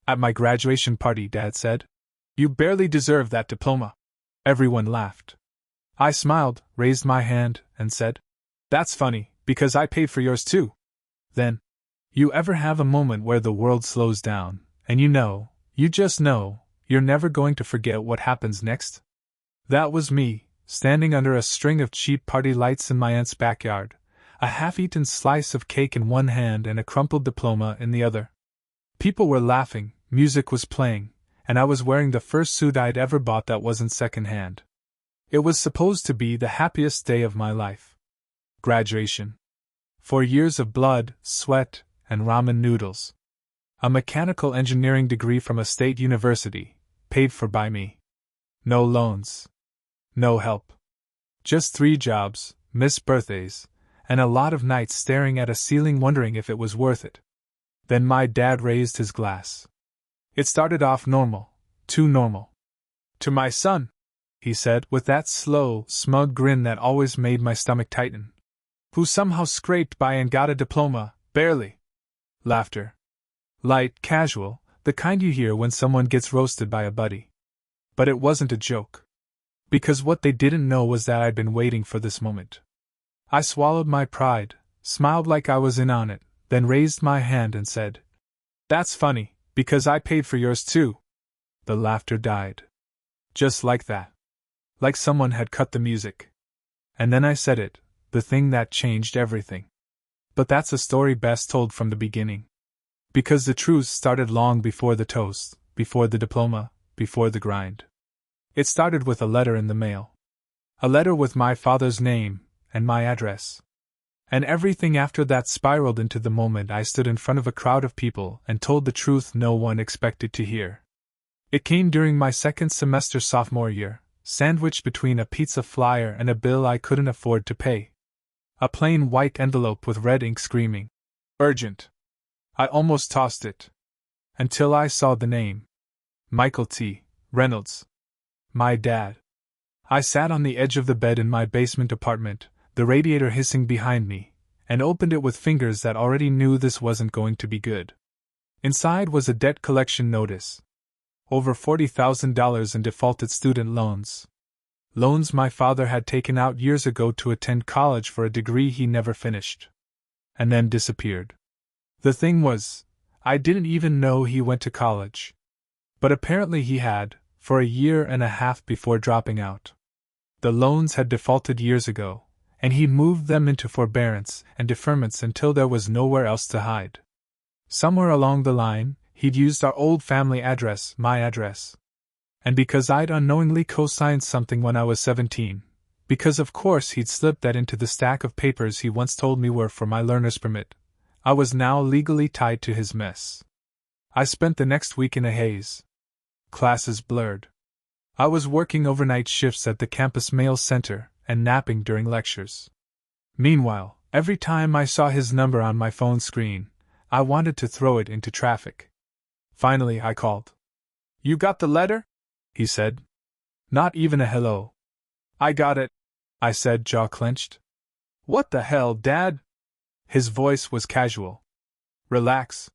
At my graduation party, Dad said. You barely deserve that diploma. Everyone laughed. I smiled, raised my hand, and said, That's funny, because I paid for yours too. Then, you ever have a moment where the world slows down, and you just know, you're never going to forget what happens next? That was me, standing under a string of cheap party lights in my aunt's backyard, a half-eaten slice of cake in one hand and a crumpled diploma in the other. People were laughing, music was playing, and I was wearing the first suit I'd ever bought that wasn't second-hand. It was supposed to be the happiest day of my life. Graduation. 4 years of blood, sweat, and ramen noodles. A mechanical engineering degree from a state university, paid for by me. No loans. No help. Just 3 jobs, missed birthdays, and a lot of nights staring at a ceiling wondering if it was worth it. Then my dad raised his glass. It started off normal, too normal. To my son, he said with that slow, smug grin that always made my stomach tighten. Who somehow scraped by and got a diploma, barely. Laughter. Light, casual, the kind you hear when someone gets roasted by a buddy. But it wasn't a joke. Because what they didn't know was that I'd been waiting for this moment. I swallowed my pride, smiled like I was in on it, then raised my hand and said, That's funny, because I paid for yours too. The laughter died. Just like that. Like someone had cut the music. And then I said it, the thing that changed everything. But that's a story best told from the beginning. Because the truth started long before the toast, before the diploma, before the grind. It started with a letter in the mail. A letter with my father's name, and my address. And everything after that spiraled into the moment I stood in front of a crowd of people and told the truth no one expected to hear. It came during my second semester sophomore year, sandwiched between a pizza flyer and a bill I couldn't afford to pay. A plain white envelope with red ink screaming, Urgent. I almost tossed it. Until I saw the name. Michael T. Reynolds. My dad. I sat on the edge of the bed in my basement apartment, the radiator hissing behind me, and opened it with fingers that already knew this wasn't going to be good. Inside was a debt collection notice. Over $40,000 in defaulted student loans. Loans my father had taken out years ago to attend college for a degree he never finished. And then disappeared. The thing was, I didn't even know he went to college. But apparently he had, for a year and a half before dropping out. The loans had defaulted years ago, and he'd moved them into forbearance and deferments until there was nowhere else to hide. Somewhere along the line, he'd used our old family address, my address. And because I'd unknowingly co-signed something when I was 17, because of course he'd slipped that into the stack of papers he once told me were for my learner's permit, I was now legally tied to his mess. I spent the next week in a haze. Classes blurred. I was working overnight shifts at the campus mail center and napping during lectures. Meanwhile, every time I saw his number on my phone screen, I wanted to throw it into traffic. Finally, I called. You got the letter? He said. Not even a hello. I got it, I said, jaw clenched. What the hell, Dad? His voice was casual. Relax.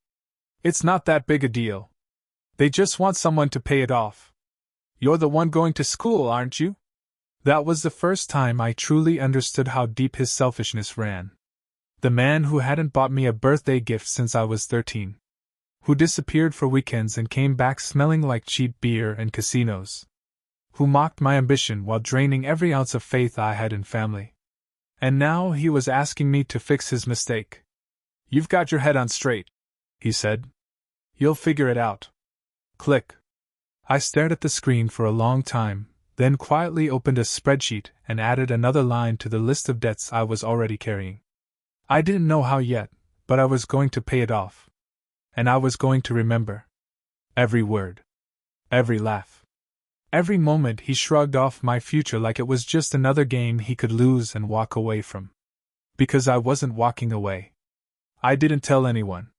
It's not that big a deal. They just want someone to pay it off. You're the one going to school, aren't you? That was the first time I truly understood how deep his selfishness ran. The man who hadn't bought me a birthday gift since I was 13. Who disappeared for weekends and came back smelling like cheap beer and casinos. Who mocked my ambition while draining every ounce of faith I had in family. And now he was asking me to fix his mistake. You've got your head on straight, he said. You'll figure it out. Click. I stared at the screen for a long time, then quietly opened a spreadsheet and added another line to the list of debts I was already carrying. I didn't know how yet, but I was going to pay it off. And I was going to remember. Every word. Every laugh. Every moment he shrugged off my future like it was just another game he could lose and walk away from. Because I wasn't walking away. I didn't tell anyone.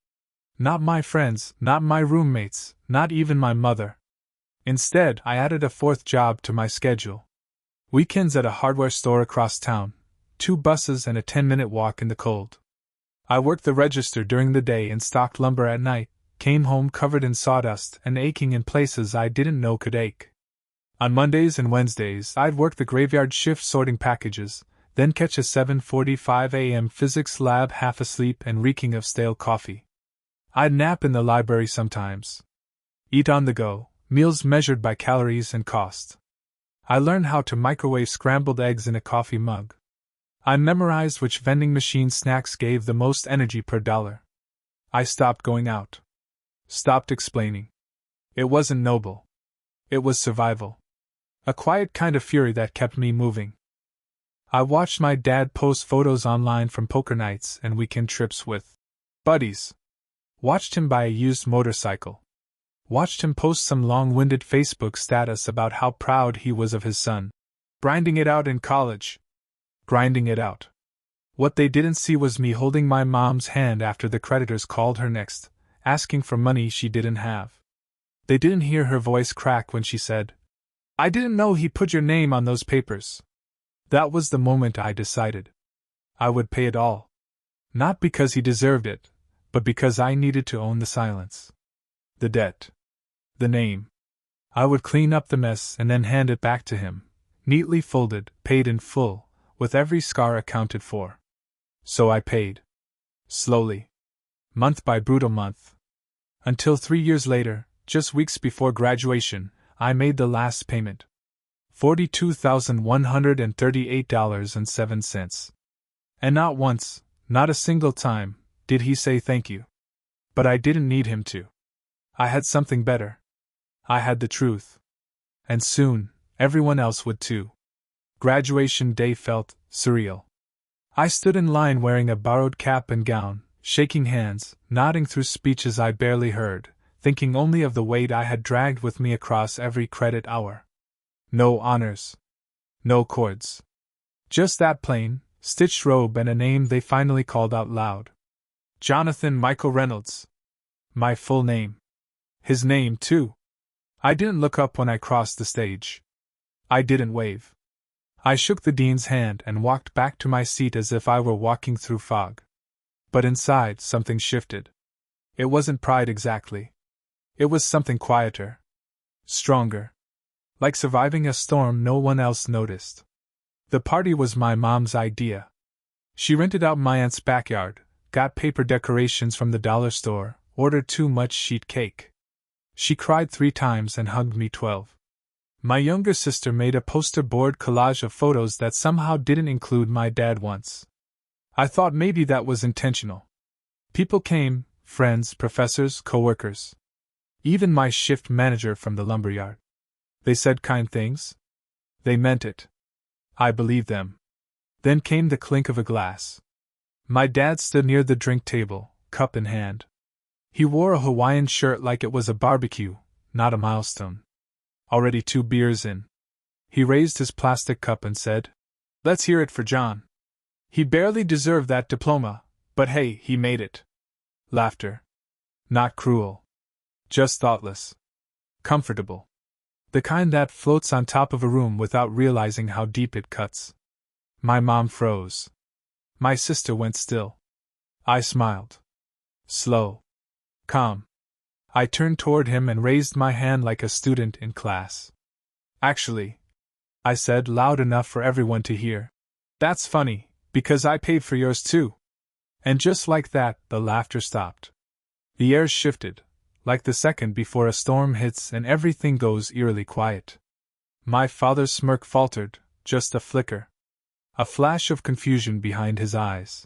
Not my friends, not my roommates, not even my mother. Instead, I added a 4th job to my schedule. Weekends at a hardware store across town, 2 buses and a 10-minute walk in the cold. I worked the register during the day and stocked lumber at night, came home covered in sawdust and aching in places I didn't know could ache. On Mondays and Wednesdays, I'd work the graveyard shift sorting packages, then catch a 7:45 a.m. physics lab half asleep and reeking of stale coffee. I'd nap in the library sometimes. Eat on the go, meals measured by calories and cost. I learned how to microwave scrambled eggs in a coffee mug. I memorized which vending machine snacks gave the most energy per dollar. I stopped going out. Stopped explaining. It wasn't noble. It was survival. A quiet kind of fury that kept me moving. I watched my dad post photos online from poker nights and weekend trips with buddies. Watched him buy a used motorcycle. Watched him post some long-winded Facebook status about how proud he was of his son. Grinding it out in college. Grinding it out. What they didn't see was me holding my mom's hand after the creditors called her next, asking for money she didn't have. They didn't hear her voice crack when she said, "I didn't know he put your name on those papers." That was the moment I decided. I would pay it all. Not because he deserved it, but because I needed to own the silence. The debt. The name. I would clean up the mess and then hand it back to him, neatly folded, paid in full, with every scar accounted for. So I paid. Slowly. Month by brutal month. Until 3 years later, just weeks before graduation, I made the last payment. $42,138.07. And not once, not a single time, did he say thank you. But I didn't need him to. I had something better. I had the truth. And soon, everyone else would too. Graduation day felt surreal. I stood in line wearing a borrowed cap and gown, shaking hands, nodding through speeches I barely heard, thinking only of the weight I had dragged with me across every credit hour. No honors. No chords. Just that plain, stitched robe and a name they finally called out loud. Jonathan Michael Reynolds. My full name. His name, too. I didn't look up when I crossed the stage. I didn't wave. I shook the dean's hand and walked back to my seat as if I were walking through fog. But inside, something shifted. It wasn't pride exactly. It was something quieter. Stronger. Like surviving a storm no one else noticed. The party was my mom's idea. She rented out my aunt's backyard, got paper decorations from the dollar store, ordered too much sheet cake. She cried 3 times and hugged me 12. My younger sister made a poster board collage of photos that somehow didn't include my dad once. I thought maybe that was intentional. People came, friends, professors, coworkers. Even my shift manager from the lumberyard. They said kind things. They meant it. I believed them. Then came the clink of a glass. My dad stood near the drink table, cup in hand. He wore a Hawaiian shirt like it was a barbecue, not a milestone. Already 2 beers in. He raised his plastic cup and said, "Let's hear it for John. He barely deserved that diploma, but hey, he made it." Laughter. Not cruel. Just thoughtless. Comfortable. The kind that floats on top of a room without realizing how deep it cuts. My mom froze. My sister went still. I smiled. Slow. Calm. I turned toward him and raised my hand like a student in class. "Actually," I said loud enough for everyone to hear, "that's funny, because I paid for yours too." And just like that, the laughter stopped. The air shifted, like the second before a storm hits and everything goes eerily quiet. My father's smirk faltered, just a flicker. A flash of confusion behind his eyes.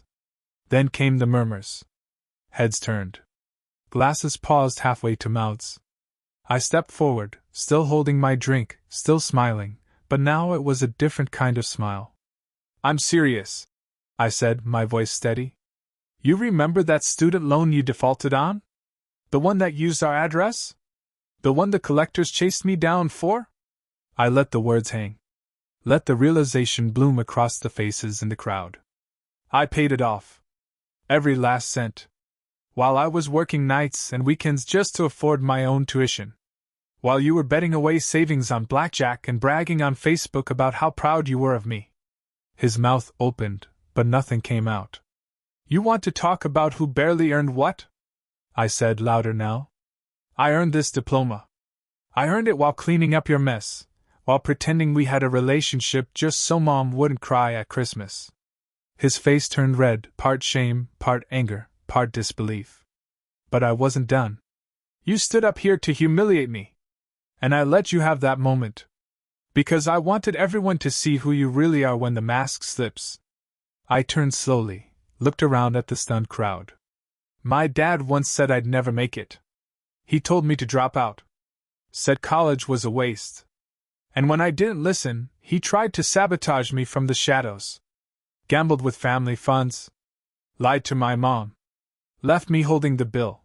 Then came the murmurs. Heads turned. Glasses paused halfway to mouths. I stepped forward, still holding my drink, still smiling, but now it was a different kind of smile. "I'm serious," I said, my voice steady. "You remember that student loan you defaulted on? The one that used our address? The one the collectors chased me down for?" I let the words hang. Let the realization bloom across the faces in the crowd. I paid it off. Every last cent. While I was working nights and weekends just to afford my own tuition. While you were betting away savings on blackjack and bragging on Facebook about how proud you were of me. His mouth opened, but nothing came out. "You want to talk about who barely earned what?" I said louder now. I earned this diploma. I earned it while cleaning up your mess, while pretending we had a relationship just so Mom wouldn't cry at Christmas. His face turned red, part shame, part anger, part disbelief. But I wasn't done. You stood up here to humiliate me. And I let you have that moment. Because I wanted everyone to see who you really are when the mask slips. I turned slowly, looked around at the stunned crowd. My dad once said I'd never make it. He told me to drop out. Said college was a waste. And when I didn't listen, he tried to sabotage me from the shadows. Gambled with family funds. Lied to my mom. Left me holding the bill.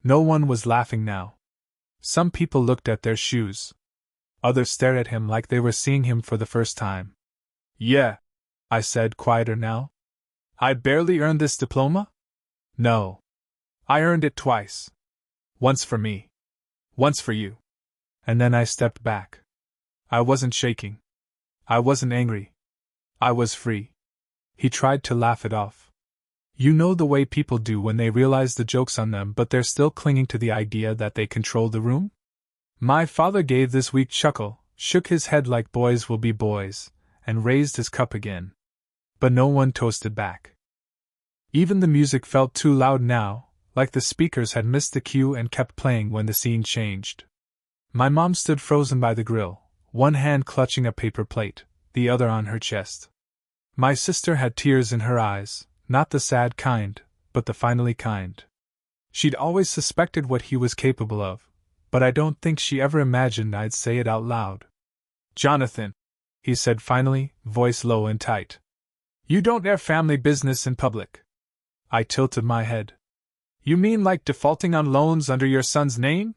No one was laughing now. Some people looked at their shoes. Others stared at him like they were seeing him for the first time. Yeah, I said, quieter now. I barely earned this diploma? No. I earned it twice. Once for me. Once for you. And then I stepped back. I wasn't shaking. I wasn't angry. I was free. He tried to laugh it off. You know the way people do when they realize the joke's on them but they're still clinging to the idea that they control the room? My father gave this weak chuckle, shook his head like boys will be boys, and raised his cup again. But no one toasted back. Even the music felt too loud now, like the speakers had missed the cue and kept playing when the scene changed. My mom stood frozen by the grill, one hand clutching a paper plate, the other on her chest. My sister had tears in her eyes, not the sad kind, but the finally kind. She'd always suspected what he was capable of, but I don't think she ever imagined I'd say it out loud. Jonathan, he said finally, voice low and tight. You don't air family business in public. I tilted my head. You mean like defaulting on loans under your son's name?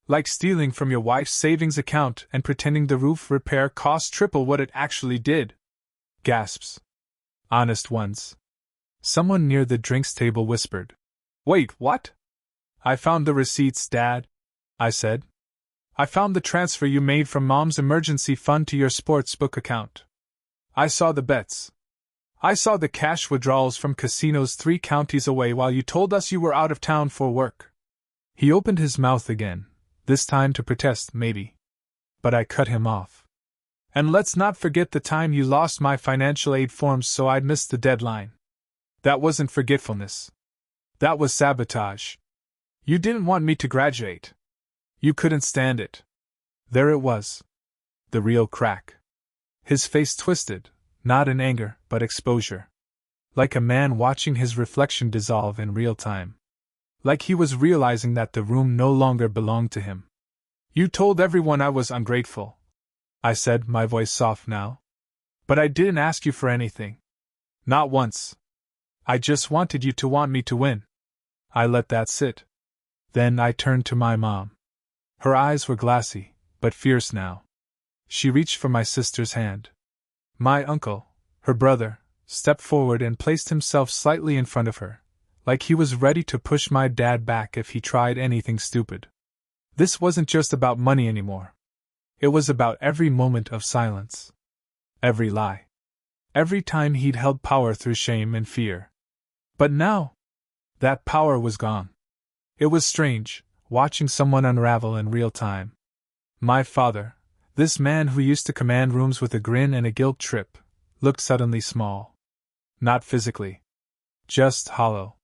Like stealing from your wife's savings account and pretending the roof repair cost triple what it actually did? Gasps. Honest ones. Someone near the drinks table whispered. Wait, what? I found the receipts, Dad, I said. I found the transfer you made from Mom's emergency fund to your sportsbook account. I saw the bets. I saw the cash withdrawals from casinos 3 counties away while you told us you were out of town for work. He opened his mouth again, this time to protest, maybe. But I cut him off. And let's not forget the time you lost my financial aid forms so I'd miss the deadline. That wasn't forgetfulness. That was sabotage. You didn't want me to graduate. You couldn't stand it. There it was. The real crack. His face twisted, not in anger, but exposure. Like a man watching his reflection dissolve in real time. Like he was realizing that the room no longer belonged to him. You told everyone I was ungrateful, I said, my voice soft now. But I didn't ask you for anything. Not once. I just wanted you to want me to win. I let that sit. Then I turned to my mom. Her eyes were glassy, but fierce now. She reached for my sister's hand. My uncle, her brother, stepped forward and placed himself slightly in front of her, like he was ready to push my dad back if he tried anything stupid. This wasn't just about money anymore. It was about every moment of silence. Every lie. Every time he'd held power through shame and fear. But now, that power was gone. It was strange, watching someone unravel in real time. My father, this man who used to command rooms with a grin and a guilt trip, looked suddenly small. Not physically. Just hollow.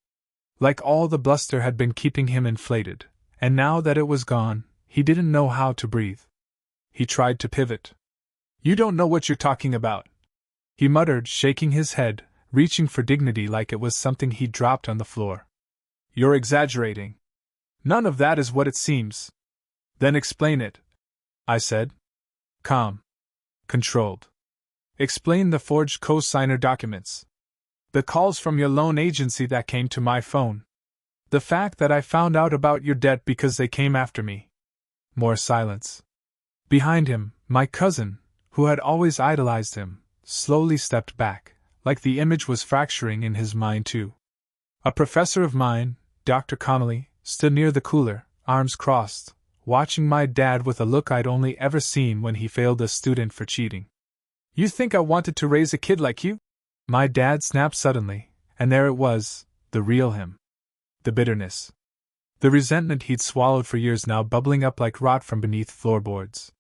Like all the bluster had been keeping him inflated, and now that it was gone, he didn't know how to breathe. He tried to pivot. You don't know what you're talking about, he muttered, shaking his head, reaching for dignity like it was something he'd dropped on the floor. You're exaggerating. None of that is what it seems. Then explain it, I said. Calm. Controlled. Explain the forged co-signer documents. The calls from your loan agency that came to my phone. The fact that I found out about your debt because they came after me. More silence. Behind him, my cousin, who had always idolized him, slowly stepped back, like the image was fracturing in his mind too. A professor of mine, Dr. Connolly, stood near the cooler, arms crossed, watching my dad with a look I'd only ever seen when he failed a student for cheating. You think I wanted to raise a kid like you? My dad snapped suddenly, and there it was, the real him. The bitterness. The resentment he'd swallowed for years now bubbling up like rot from beneath floorboards.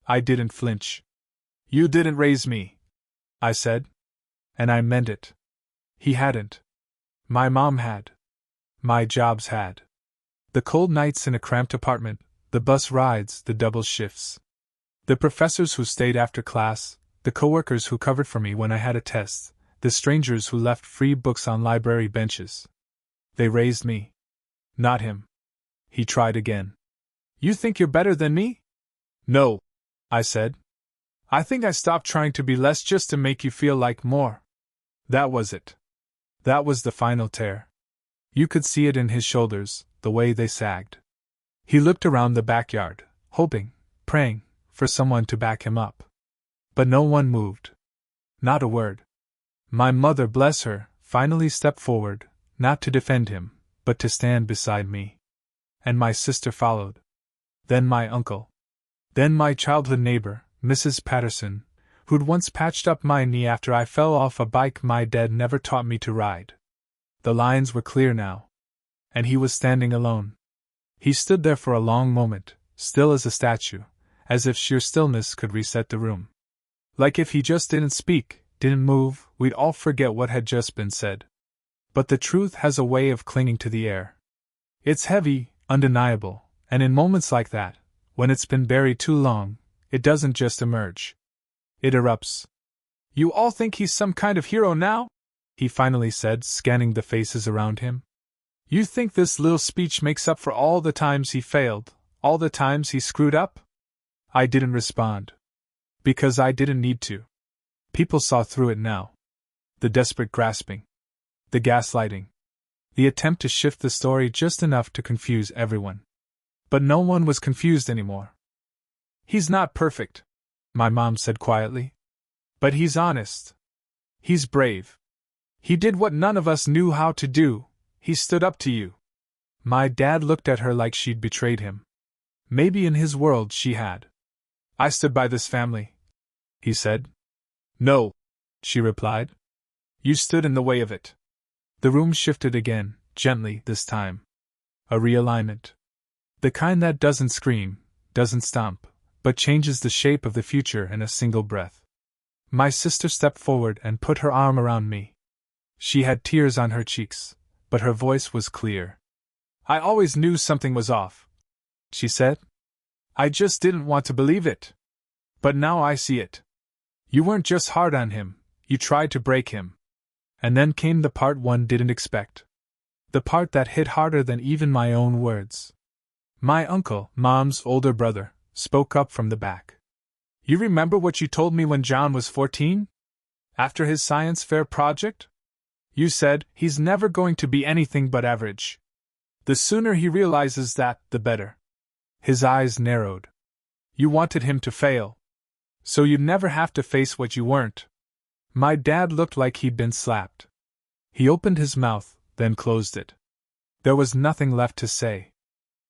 I didn't flinch. You didn't raise me, I said. And I meant it. He hadn't. My mom had. My jobs had. The cold nights in a cramped apartment, the bus rides, the double shifts. The professors who stayed after class, the coworkers who covered for me when I had a test, the strangers who left free books on library benches. They raised me. Not him. He tried again. You think you're better than me? No, I said. I think I stopped trying to be less just to make you feel like more. That was it. That was the final tear. You could see it in his shoulders, the way they sagged. He looked around the backyard, hoping, praying, for someone to back him up. But no one moved. Not a word. My mother, bless her, finally stepped forward, not to defend him, but to stand beside me. And my sister followed. Then my uncle. Then my childhood neighbor, Mrs. Patterson, who'd once patched up my knee after I fell off a bike my dad never taught me to ride. The lines were clear now. And he was standing alone. He stood there for a long moment, still as a statue, as if sheer stillness could reset the room. Like if he just didn't speak, didn't move, we'd all forget what had just been said. But the truth has a way of clinging to the air. It's heavy, undeniable, and in moments like that, when it's been buried too long, it doesn't just emerge. It erupts. You all think he's some kind of hero now? He finally said, scanning the faces around him. You think this little speech makes up for all the times he failed, all the times he screwed up? I didn't respond. Because I didn't need to. People saw through it now. The desperate grasping. The gaslighting. The attempt to shift the story just enough to confuse everyone. But no one was confused anymore. He's not perfect, my mom said quietly. But he's honest. He's brave. He did what none of us knew how to do. He stood up to you. My dad looked at her like she'd betrayed him. Maybe in his world she had. I stood by this family, he said. No, she replied. You stood in the way of it. The room shifted again, gently this time. A realignment. The kind that doesn't scream, doesn't stomp, but changes the shape of the future in a single breath. My sister stepped forward and put her arm around me. She had tears on her cheeks, but her voice was clear. I always knew something was off, she said. I just didn't want to believe it. But now I see it. You weren't just hard on him, you tried to break him. And then came the part one didn't expect. The part that hit harder than even my own words. My uncle, Mom's older brother, spoke up from the back. You remember what you told me when John was 14? After his science fair project? You said, he's never going to be anything but average. The sooner he realizes that, the better. His eyes narrowed. You wanted him to fail. So you'd never have to face what you weren't. My dad looked like he'd been slapped. He opened his mouth, then closed it. There was nothing left to say.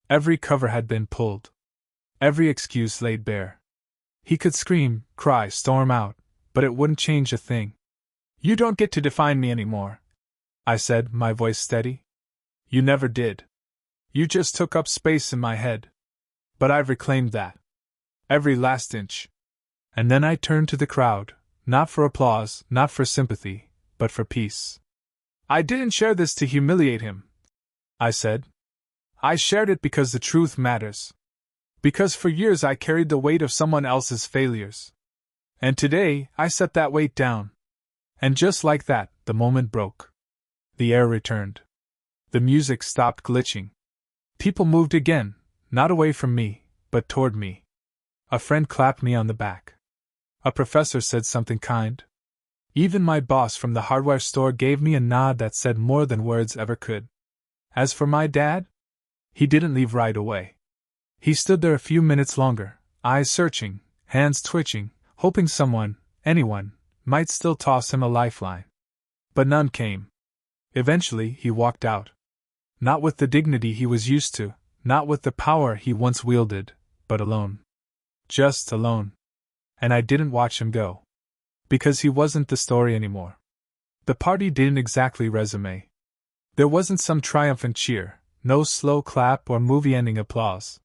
Every cover had been pulled. Every excuse laid bare. He could scream, cry, storm out, but it wouldn't change a thing. You don't get to define me anymore, I said, my voice steady. You never did. You just took up space in my head. But I've reclaimed that. Every last inch. And then I turned to the crowd, not for applause, not for sympathy, but for peace. I didn't share this to humiliate him, I said. I shared it because the truth matters. Because for years I carried the weight of someone else's failures. And today, I set that weight down. And just like that, the moment broke. The air returned. The music stopped glitching. People moved again, not away from me, but toward me. A friend clapped me on the back. A professor said something kind. Even my boss from the hardware store gave me a nod that said more than words ever could. As for my dad, he didn't leave right away. He stood there a few minutes longer, eyes searching, hands twitching, hoping someone, anyone, might still toss him a lifeline. But none came. Eventually, he walked out. Not with the dignity he was used to, not with the power he once wielded, but alone. Just alone. And I didn't watch him go. Because he wasn't the story anymore. The party didn't exactly resume. There wasn't some triumphant cheer, no slow clap or movie-ending applause.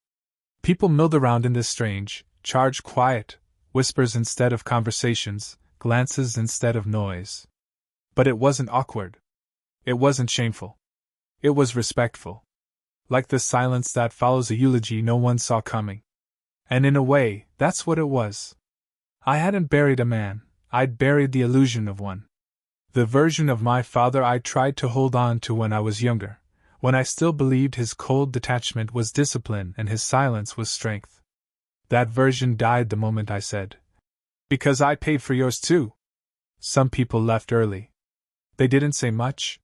People milled around in this strange, charged quiet, whispers instead of conversations, glances instead of noise. But it wasn't awkward. It wasn't shameful. It was respectful. Like the silence that follows a eulogy no one saw coming. And in a way, that's what it was. I hadn't buried a man, I'd buried the illusion of one. The version of my father I tried to hold on to when I was younger, when I still believed his cold detachment was discipline and his silence was strength. That version died the moment I said, "Because I paid for yours too." Some people left early. They didn't say much.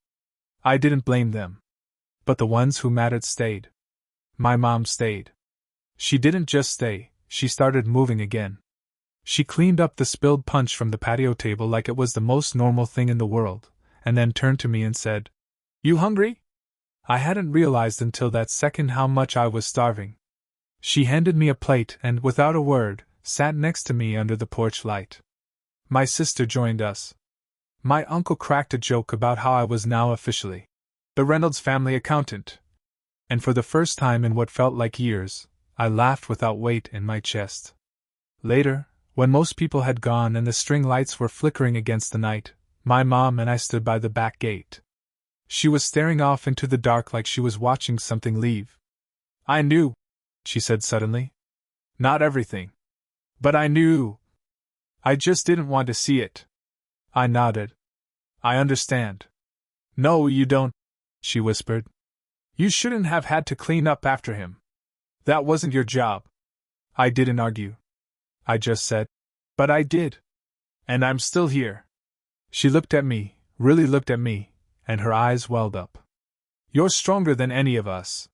I didn't blame them. But the ones who mattered stayed. My mom stayed. She didn't just stay, she started moving again. She cleaned up the spilled punch from the patio table like it was the most normal thing in the world, and then turned to me and said, "You hungry?" I hadn't realized until that second how much I was starving. She handed me a plate and, without a word, sat next to me under the porch light. My sister joined us. My uncle cracked a joke about how I was now officially the Reynolds family accountant. And for the first time in what felt like years, I laughed without weight in my chest. Later, when most people had gone and the string lights were flickering against the night, my mom and I stood by the back gate. She was staring off into the dark like she was watching something leave. "I knew," she said suddenly. "Not everything. But I knew. I just didn't want to see it." I nodded. "I understand." "No, you don't," she whispered. "You shouldn't have had to clean up after him. That wasn't your job." I didn't argue. I just said, "But I did. And I'm still here." She looked at me, really looked at me, and her eyes welled up. "You're stronger than any of us.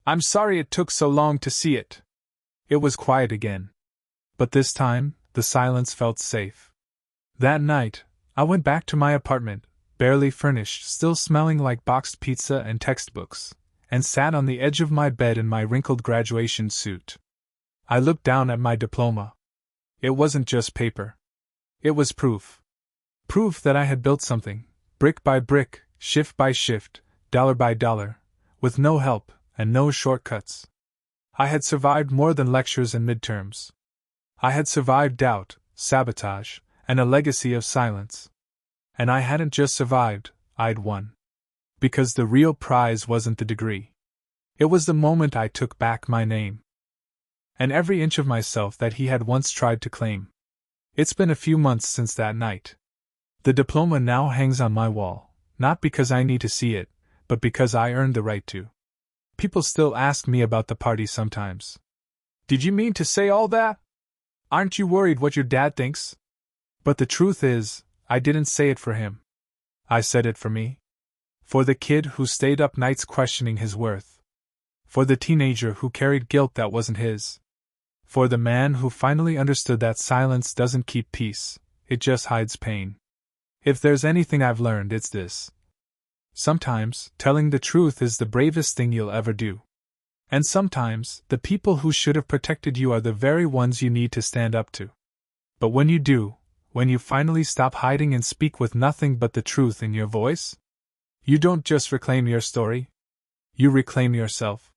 I'm sorry it took so long to see it." It was quiet again. But this time, the silence felt safe. That night, I went back to my apartment, barely furnished, still smelling like boxed pizza and textbooks, and sat on the edge of my bed in my wrinkled graduation suit. I looked down at my diploma. It wasn't just paper. It was proof. Proof that I had built something, brick by brick, shift by shift, dollar by dollar, with no help and no shortcuts. I had survived more than lectures and midterms. I had survived doubt, sabotage, and a legacy of silence. And I hadn't just survived, I'd won. Because the real prize wasn't the degree. It was the moment I took back my name. And every inch of myself that he had once tried to claim. It's been a few months since that night. The diploma now hangs on my wall, not because I need to see it, but because I earned the right to. People still ask me about the party sometimes. "Did you mean to say all that? Aren't you worried what your dad thinks?" But the truth is, I didn't say it for him. I said it for me. For the kid who stayed up nights questioning his worth. For the teenager who carried guilt that wasn't his. For the man who finally understood that silence doesn't keep peace, it just hides pain. If there's anything I've learned, it's this. Sometimes, telling the truth is the bravest thing you'll ever do. And sometimes, the people who should have protected you are the very ones you need to stand up to. But when you do, when you finally stop hiding and speak with nothing but the truth in your voice, you don't just reclaim your story, you reclaim yourself.